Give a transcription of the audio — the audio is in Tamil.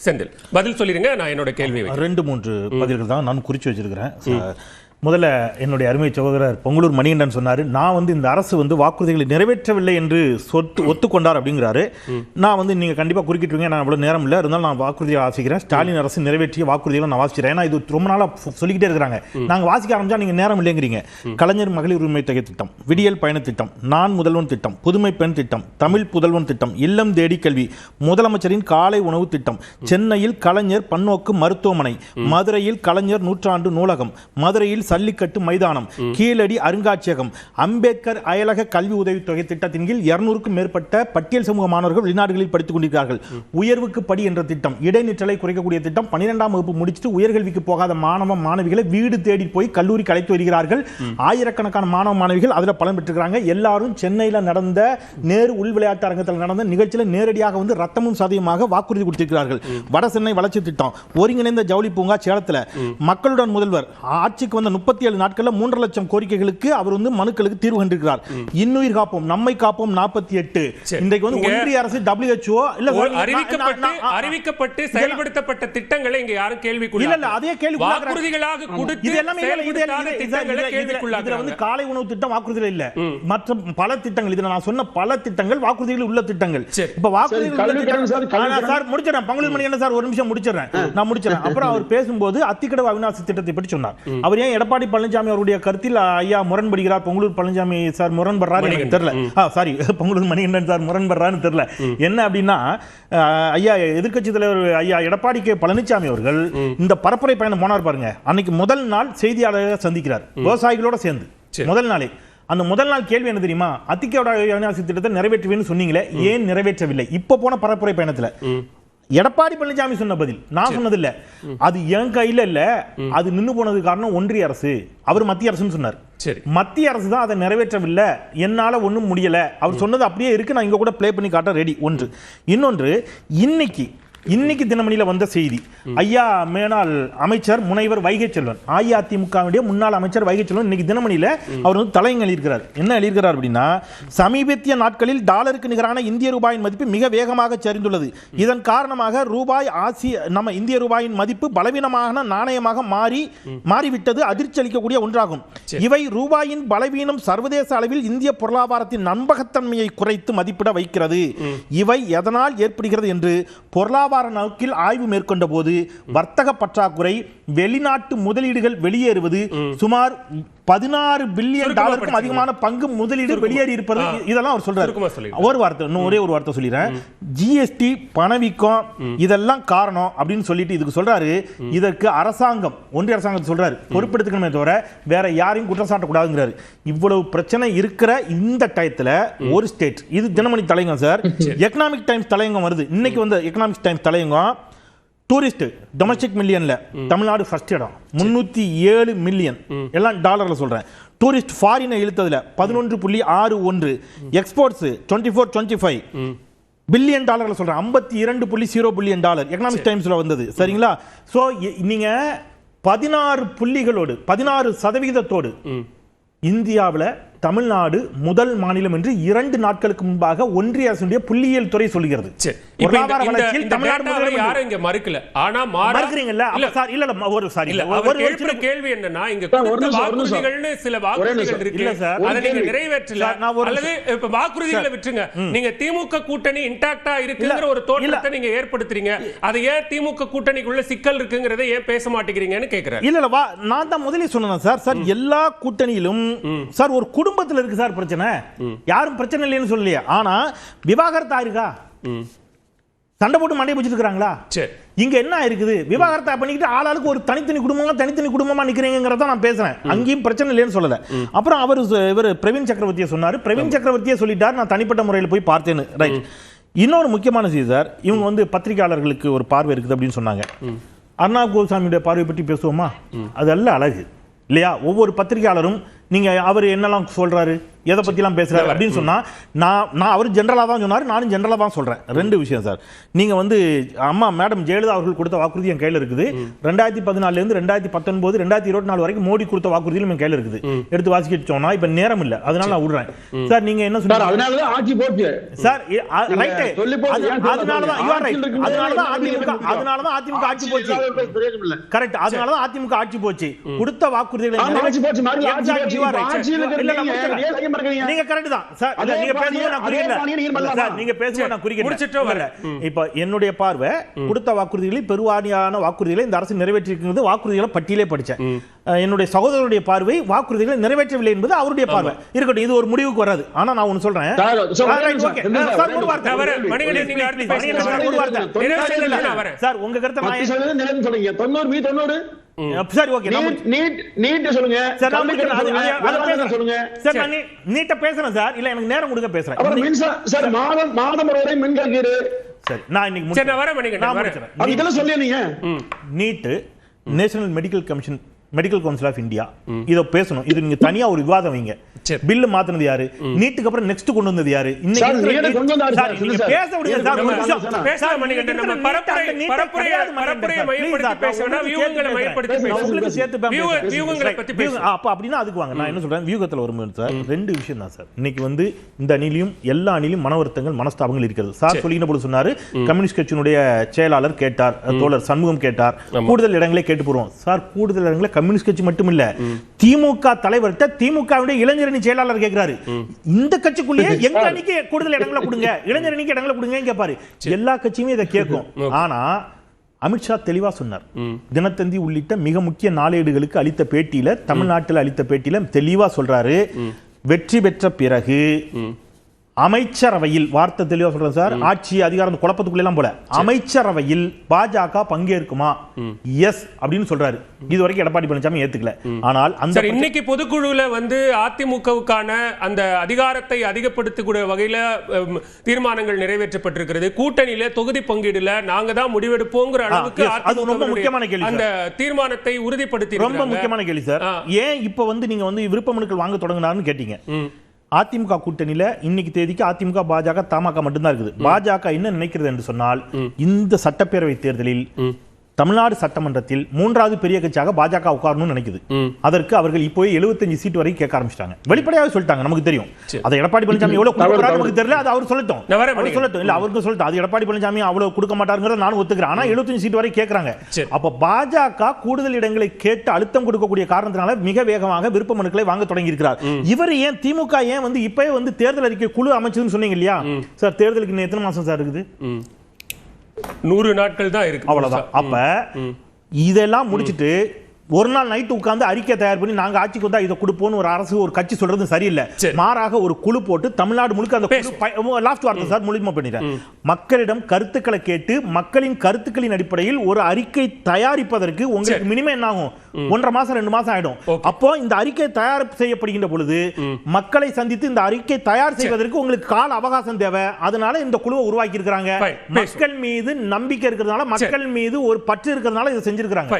செந்தில் பதில் சொல்லிருங்க. நான் என்னோட கேள்வி 2-3 பதில்கள் தான் நான் குறிச்சு வச்சிருக்கிறேன். முதல்ல என்னுடைய அருமை சகோதரர் பொங்கலூர் மணிகண்டன் சொன்னார், நான் இந்த அரசு வாக்குறுதிகளை நிறைவேற்றவில்லை என்று ஒத்துக்கொண்டார் அப்படிங்கிறாரு. நான் நீங்கள் கண்டிப்பாக குறுக்கிட்டுருங்க, நான் அவ்வளோ நேரம் இல்லை, இருந்தாலும் நான் வாக்குறுதியை வாசிக்கிறேன். ஸ்டாலின் அரசு நிறைவேற்றிய வாக்குறுதிகளை நான் வாசிக்கிறேன். ஏன்னா இது ரொம்ப நாளாக சொல்லிக்கிட்டே இருக்கிறாங்க. நாங்கள் வாசிக்க ஆரம்பிச்சா நீங்கள் நேரம் இல்லைங்கிறீங்க. கலைஞர் மகளிர் உரிமை தொகை திட்டம், விடியல் பயண திட்டம், நான் முதல்வன் திட்டம், புதுமை பெண் திட்டம், தமிழ் புதல்வன் திட்டம், இல்லம் தேடி கல்வி, முதலமைச்சரின் காலை உணவு திட்டம், சென்னையில் கலைஞர் பன்னோக்கு மருத்துவமனை, மதுரையில் கலைஞர் நூற்றாண்டு நூலகம், மதுரையில் சல்லிக்கட்டு மைதானம், கீழடி அருங்காட்சியகம், அம்பேத்கர் அயலக கல்வி உதவித்தொகை திட்டத்தின் கீழ் 200க்கும் மேற்பட்ட பட்டியல் சமூக மாணவர்கள் வெளிநாடுகளில் படித்துக் கொண்டிருக்கிறார்கள். உயர்வுக்கு படி என்ற திட்டம், இடைநிற்றலை குறைக்கக்கூடிய திட்டம், 12ஆம் வகுப்பு முடிச்சுட்டு உயர்கல்விக்கு போகாத மாணவ மாணவிகளை வீடு தேடி போய் கல்லூரிக்கு அழைத்து வருகிறார்கள். ஆயிரக்கணக்கான மாணவ மாணவிகள் அதில் பலன் பெற்றிருக்கிறாங்க. எல்லாரும் சென்னையில் நடந்த நேரு உள் விளையாட்டு அரங்கத்தில் நடந்த நிகழ்ச்சியில் நேரடியாக ரத்தமும் சதையுமாக வாக்குறுதி கொடுத்திருக்கிறார்கள். வட சென்னை வளர்ச்சி திட்டம், ஒருங்கிணைந்த ஜவுளி பூங்கா சேலத்தில், மக்களுடன் முதல்வர் ஆட்சிக்கு வந்த 37 நாட்களில் 3.5 லட்சம் கோரிக்கைகளுக்கு அவர் மனுக்களுக்கு தீர்வு கண்டிருக்கிறார். இன்னுயிர் காப்போம், நம்மை காப்போம் 48. இன்றைக்கு ஒன்றிய அரசு WHO அறிவிக்கப்பட்டு செயல்படுத்தப்பட்ட திட்டங்களை இங்க யாரும் கேள்விக்குள்ளாக அதே கேள்வி வாக்குறுதிகளாக கொடுத்து இதுல காலை உணவு திட்டம் வாக்குறுதிகள் இல்ல, மற்ற பல திட்டங்கள், இதுல நான் சொன்ன பல திட்டங்கள் வாக்குறுதிகள் உள்ள திட்டங்கள். இப்ப வாக்குறுதிகள் சார் முடிச்சிடறேன், பங்களூர் மணி என்ன சார், ஒரு நிமிஷம் முடிச்சிடறேன், நான் முடிச்சிடறேன். அப்புறம் அவர் பேசும்போது அத்திக்கடவு அவிநாசி திட்டத்தை பற்றி சொன்னார். அவர் ஏன் எடப்பாடி பழனிசாமி அவருடைய கருத்தில் ஐயா முரண்படுகிறார், பொங்கலூர் பழனிசாமி சார் முரண்படுறாரு எனக்கு தெரியல, சாரி பொங்கலூர் மணிகண்டன் சார் முரண்படுறான்னு தெரியல. என்ன அப்படின்னா, ஐயா எதிர்க்கட்சி தலைவர் ஐயா எடப்பாடி கே பழனிசாமி அவர்கள் இந்த பரப்புரை பயணம் போனார் பாருங்க, அன்னைக்கு முதல் நாள் செய்தியாளர்களை சந்திக்கிறார் விவசாயிகளோட சேர்ந்து. முதல் நாளே அந்த முதல் நாள் கேள்வி என்ன தெரியுமா, அத்திக்கடவு அவிநாசி திட்டத்தை நிறைவேற்றுவேன்னு சொன்னீங்களே, ஏன் நிறைவேற்றவில்லை? இப்ப போன பரப்புரை பயணத்துல எடப்பாடி பழனிசாமி சொன்ன பதில், நான் சொன்னது இல்ல, அது என் கையில இல்ல, அது நின்னு போனது காரணம் ஒன்றிய அரசு, அவர் மத்திய அரசுன்னு சொன்னார். மத்திய அரசு தான் அதை நிறைவேற்றவில்லை, என்னால ஒன்றும் முடியல. அவர் சொன்னது அப்படியே இருக்கு, நான் இங்க கூட பிளே பண்ணி காட்ட ரெடி. ஒன்று. இன்னொன்று, இன்னைக்கு தினமணியில் வந்த செய்தி, ஐயா மேனாள் அமைச்சர் முனைவர் வைகை செல்வன், அஇஅதிமுகவுடைய முன்னாள் அமைச்சர் வைகை செல்வன் இன்னைக்கு தினமணியில் அவர் தலையங்க எழுதியிருக்கிறார். என்ன எழுதியிருக்கிறார் அப்படின்னா, சமீபத்திய நாட்களில் டாலருக்கு நிகரான இந்திய ரூபாயின் மதிப்பு மிக வேகமாக சரிந்துள்ளது. இதன் காரணமாக நம்ம இந்திய ரூபாயின் மதிப்பு பலவீனமான நாணயமாக மாறிவிட்டது அதிர்ச்சி அளிக்கக்கூடிய ஒன்றாகும். இவை ரூபாயின் பலவீனம் சர்வதேச அளவில் இந்திய பொருளாதாரத்தின் நம்பகத்தன்மையை குறைத்து மதிப்பிட வைக்கிறது. இவை எதனால் ஏற்படுகிறது என்று பொருளாதார நோக்கில் ஆய்வு மேற்கொண்ட போது வர்த்தக பற்றாக்குறை, வெளிநாட்டு முதலீடுகள் வெளியேறுவது, சுமார் 16 பில்லியன் டாலருக்கும் அதிகமான பங்கு முதலீடு வெளியேறி இருப்பது, இதெல்லாம் அவர் சொல்றாரு. ஒரு வார்த்தை, ஒரே ஒரு வார்த்தை சொல்லிடுறேன், ஜிஎஸ்டி, பணவீக்கம் இதெல்லாம் காரணம் அப்படின்னு சொல்லிட்டு இதுக்கு சொல்றாரு. இதற்கு அரசாங்கம், ஒன்றிய அரசாங்கம் சொல்றாரு பொறுப்பெடுத்துக்கணுமே தவிர வேற யாரையும் குற்றம் சாட்டக்கூடாதுங்கிறாரு. இவ்வளவு பிரச்சனை இருக்கிற இந்த டயத்துல ஒரு ஸ்டேட், இது தினமணி தலையங்கம் சார், எக்கனாமிக் டைம்ஸ் தலையங்கம் வருது இன்னைக்கு, எக்கனாமிக் டைம்ஸ் தலையங்கம், டூரிஸ்ட் டொமஸ்டிக் மில்லியன்ல தமிழ்நாடு ஃபர்ஸ்ட் இடம், 307 மில்லியன், எல்லாம் டாலர்ல சொல்றேன். டூரிஸ்ட் ஃபாரினை இழுத்ததுல 11.61, எக்ஸ்போர்ட்ஸ் 24-25 பில்லியன் டாலர்ல சொல்றேன், 52.0 பில்லியன் டாலர் எக்கனாமிக் டைம்ஸ்ல வந்தது. சரிங்களா? சோ நீங்க 16 புள்ளிகளோடு 16% இந்தியாவில் தமிழ்நாடு முதல் மாநிலம் என்று 2 நாட்களுக்கு முன்பாக ஒன்றிய அரசுடைய புள்ளியியல் துறை சொல்கிறது. பொருளாதார வளர்ச்சியில் தமிழ்நாடு முதலிடம் யாரும் இங்க மறுக்கல. ஆனா மறுக்கறீங்கல்ல? சார் இல்ல ஒரு சாரி ஒரு கேள்வி என்னன்னா, இங்க கொடுத்த வாக்குறுதிகள்னு சில வாக்குறுதிகள் இருக்கு, இல்ல சார், அதை நீங்க நிறைவேற்றல, அல்லது இப்ப வாக்குறுதிகளை விட்டுருங்க, நீங்க திமுக கூட்டணி இன்டாக்டா இருக்குங்கிற ஒரு தோற்றத்தை நீங்க ஏற்படுத்துறீங்க. அதை ஏன் திமுக கூட்டணிக்குள்ள சிக்கல் இருக்குங்கிறதை ஏன் பேச மாட்டேங்கிறீங்கன்னு கேக்குறேன். இல்ல இல்ல, நான் தான் முதலே சொன்னேன் சார், சார் எல்லா கூட்டணியிலும் சார் ஒரு குடும்பத்தில் இருக்கு சார் பிரச்சனை, யாரும் பிரச்சனை இல்லைன்னு சொல்லலையா? ஆனா விவாகரத்து ஆயிருக்கா? சண்டை போட்டு மண்டையை பிடிச்சிருக்காங்களா? இங்க என்ன இருக்குது, விவாகரத்தை பண்ணிக்கிட்டு ஆளாளுக்கு ஒரு தனித்தனி குடும்பமா நிக்கிறீங்கிறத நான் பேசுறேன். அங்கேயும் பிரச்சனை இல்லைன்னு சொல்லல. அப்புறம் இவர் பிரவீன் சக்கரவர்த்தியை சொன்னாரு, பிரவீன் சக்கரவர்த்தியை சொல்லிட்டார், நான் தனிப்பட்ட முறையில் போய் பார்த்தேன்னு. ரைட். இன்னொரு முக்கியமான செய்தி சார், இவங்க பத்திரிகையாளர்களுக்கு ஒரு பார்வை இருக்குது அப்படின்னு சொன்னாங்க. அர்ணாப் கோஸ்வாமியுடைய பார்வை பற்றி பேசுவோமா? அது அல்ல அழகு இல்லையா? ஒவ்வொரு பத்திரிகையாளரும் நீங்க அவர் என்னெல்லாம் சொல்றாரு, எதை பத்தி எல்லாம் பேசுறாரு அப்படின்னு சொன்னா நான் அவர் ஜெனரலா தான் சொன்னாரு, நானும் ஜெனரலா தான் சொல்றேன். ரெண்டு விஷயம் சார். நீங்க வந்து அம்மா மேடம் ஜெயலலிதா அவர்கள் கொடுத்த வாக்குறுதி என் கையில இருக்குது. 2014 இருந்து 2019 2024 வரைக்கும் மோடி கொடுத்த வாக்குறுதியும் என் கையில இருக்குது. எடுத்து வாசிக்கிட்டு சொன்னா இப்ப நேரம் இல்ல, அதனால நான் விடுறேன். சார் நீங்க என்ன சொல்றீங்க? அதனால தான் ஆட்சி போச்சு சார். ரைட், அதனால தான் யூ ஆர் ரைட். அதனால தான் அதிமுக ஆட்சி போச்சு. கரெக்ட், அதனால தான் அதிமுக ஆட்சி போச்சு. கொடுத்த வாக்குறுதிகளை நீங்க கரெக்ட் தான் சார். நீங்க பேசும்போது நான் குறிக்கல சார், நீங்க பேசும்போது நான் குறிக்கல. இப்ப என்னுடைய பார்வை கொடுத்த வாக்குறுதிகளில் பெருவாரியான வாக்குறுதிகளை இந்த அரசு நிறைவேற்றிருக்கிறது. வாக்குறுதிகளை பட்டியலே படிச்சேன். என்னுடைய சகோதரருடைய பார்வை வாக்குறுதிகளை நிறைவேற்றவில்லை என்பது அவருடைய பார்வை. இருக்கட்டும், இது ஒரு முடிவுக்கு வராது. ஆனா நான் ஒன்னு சொல்றேன். சார் உங்க கருத்தை சரி ஓகே நீட் சொல்லுங்க சார். நான் நீட்ட பேசுறேன் சார். இல்ல எனக்கு நேரம் கொடுக்க பேசுறேன் சார். மாதம் ஒருவரை மின்கல்கீடு சரி நான் இன்னைக்கு இதெல்லாம் சொல்லி நீங்க NEET National Medical Council of India இத பேசணும். இது நீங்க தனியா ஒரு விவாதம் வைங்க. பில் மாத்துனது யாரு? நீட்டுக்கு அப்புறம் நெக்ஸ்ட் கொண்டு வந்தது யாரு? இன்னைக்கு பேச விடுங்க சார். நம்ம பரப்புரையை மையப்படுத்தி பேசணும்னா வியூகங்களை மையப்படுத்தி பேசணும். சேர்த்து வியூகங்களை பத்தி பேசணும். அப்ப அப்படினா அதுக்கு வாங்க. நான் என்ன சொல்றேன், வியூகத்துல ஒரு மினிட் சார். ரெண்டு விஷயம் தான் சார். இன்னைக்கு வந்து இந்த அணியிலும் எல்லா அணியிலும் மனவருத்தங்கள் மனஸ்தாபங்கள் இருக்கிறது. சார் சொல்லின போது சொன்னாரு, கம்யூனிஸ்ட் கட்சியினுடைய செயலாளர் கேட்டார், தோழர் சண்முகம் கேட்டார், கூடுதல் இடங்களை கேட்டு போறோம். சார் கூடுதல் இடங்களை கம்யூனிஸ்ட் கட்சி மட்டும் இல்ல, திமுக தலைவர்கிட்ட திமுகவுடைய இளைஞரணி செயலாளர் கேட்கிறாரு. இந்த கட்சிக்குள்ளேயே எங்க அணிக்கு கூடுதல் இடங்களை கொடுங்க, இளைஞரணிக்கு இடங்களை கொடுங்க கேட்பாரு. எல்லா கட்சியுமே இதை கேட்கும். ஆனா அமித்ஷா தெளிவா சொன்னார். தினத்தந்தி உள்ளிட்ட மிக முக்கிய நாளேடுகளுக்கு அளித்த பேட்டியில, தமிழ்நாட்டில் அளித்த பேட்டியில தெளிவா சொல்றாரு, வெற்றி பெற்ற பிறகு அமைச்சரவையில், வார்த்தை தெளிவா சொல்றேன் சார், ஆட்சி அதிகாரம் குழப்பத்துக்குள்ள எல்லாம் போல, அமைச்சரவையில் பாஜக பங்கேற்குமா? எஸ் அப்படின்னு சொல்றாரு. இது வரைக்கும் எடப்பாடி பழனிசாமி ஏத்துக்கல. ஆனால் அந்த இன்னைக்கு பொதுக்குழுல வந்து அதிமுகவுக்கான அந்த அதிகாரத்தை அதிகப்படுத்தக்கூடிய வகையில தீர்மானங்கள் நிறைவேற்றப்பட்டிருக்கிறது. கூட்டணியில தொகுதி பங்கீடுல நாங்க தான் முடிவெடுப்போங்கிற அளவுக்கு அது ரொம்ப முக்கியமான கேள்வி. அந்த தீர்மானத்தை உறுதிப்படுத்தி ரொம்ப முக்கியமான கேள்வி சார். ஏன் இப்ப வந்து நீங்க வந்து விருப்ப மனுக்கள் வாங்க தொடங்கினார்னு கேட்டீங்க. அதிமுக கூட்டணியில இன்னைக்கு தேதிக்கு அதிமுக பாஜக தமாக மட்டும்தான் இருக்குது. பாஜக என்ன நினைக்கிறது என்று சொன்னால், இந்த சட்டப்பேரவை தேர்தலில் தமிழ்நாடு சட்டமன்றத்தில் மூன்றாவது பெரிய கட்சியாக பாஜக உட்காரணும்னு நினைக்குது. அதற்கு அவர்கள் இப்போ 75 சீட் வரைக்கும் கேட்க ஆரம்பிச்சிட்டாங்க. வெளிப்படையாக சொல்லிட்டாங்க, நமக்கு தெரியும். அதை எடப்பாடி பழனிசாமி எவ்வளவு கொடுக்கறாரு நமக்கு தெரியல, அது அவர் சொல்லட்டும். இல்ல அவருக்கு சொல்லட்டும், அது எடப்பாடி பழனிசாமி அவ்வளவு கொடுக்க மாட்டாருங்கிறத நானும் ஒத்துக்கிறேன். ஆனா 75 சீட் வரை கேட்கறாங்க. அப்ப பாஜக கூடுதல் இடங்களை கேட்டு அழுத்தம் கொடுக்கக்கூடிய காரணத்தினால மிக வேகமாக விருப்ப மனுக்களை வாங்க தொடங்கி இருக்கிறார். இவர் ஏன் திமுக ஏன் வந்து இப்பவே வந்து தேர்தல் அறிக்கை குழு அமைச்சதுன்னு சொன்னீங்க இல்லையா சார்? தேர்தலுக்கு இன்னும் எத்தனை மாசம் சார் இருக்குது? 100 நாட்கள் தான் இருக்கு. அவ்வளவுதான். அப்ப இதெல்லாம் முடிச்சிட்டு ஒரு நாள் நைட் உட்கார்ந்து அறிக்கை தயார் பண்ணி நாங்க ஆட்சிக்கு வந்தா இதை கொடுப்போம்னு ஒரு அரசு ஒரு கட்சி சொல்றது சரியில்லை. மாறாக ஒரு குழு போட்டு தமிழ்நாடு முழுக்க அந்த லாஸ்ட் வார்த்தை சார் முழுமை பண்ணிட்டேன். மக்களிடம் கருத்துக்களை கேட்டு மக்களின் கருத்துக்களின் அடிப்படையில் ஒரு அறிக்கை தயாரிப்பதற்கு உங்களுக்கு மினிமம் என்ன ஆகும்? 1.5 மாசம் 2 மாசம் ஆயிடும். அப்போ இந்த அறிக்கை தயார் செய்யப்படுகின்ற பொழுது மக்களை சந்தித்து இந்த அறிக்கை தயார் செய்வதற்கு உங்களுக்கு கால அவகாசம் தேவை. அதனால இந்த குழுவை உருவாக்கி இருக்கிறாங்க. மக்கள் மீது நம்பிக்கை இருக்கிறதுனால, மக்கள் மீது ஒரு பற்று இருக்கிறதுனால இதை செஞ்சிருக்காங்க.